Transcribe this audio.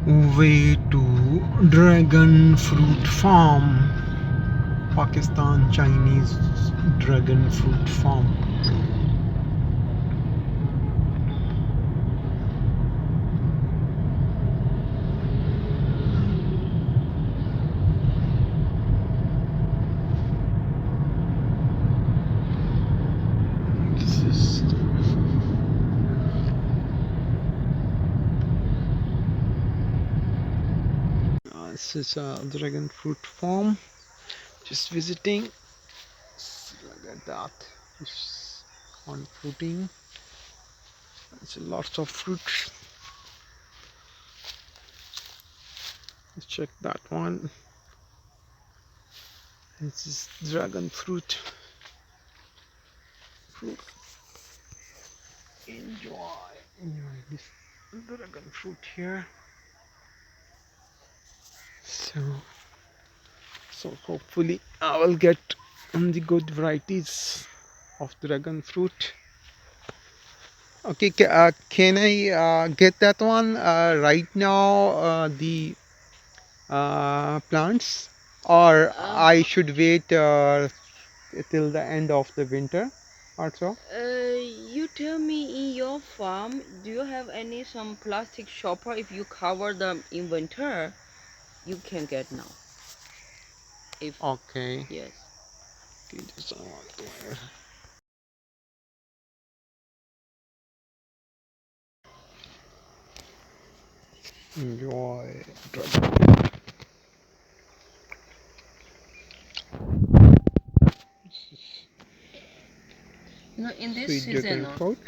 Way to dragon fruit farm. Pakistan Chinese dragon fruit farm. This is a dragon fruit farm. Just visiting. Look at that. It's on fruiting. It's lots of fruits. Let's check that one. This is dragon fruit. Enjoy this dragon fruit here. So hopefully I will get the good varieties of dragon fruit. Okay, can I get that one right now? The plants, or I should wait till the end of the winter or so? You tell me, in your farm, do you have some plastic shopper? If you cover them in winter, you can get now. If Okay. yes. Okay, just I want to wear. Enjoy dragon. In this Sweet season, dragon fruit.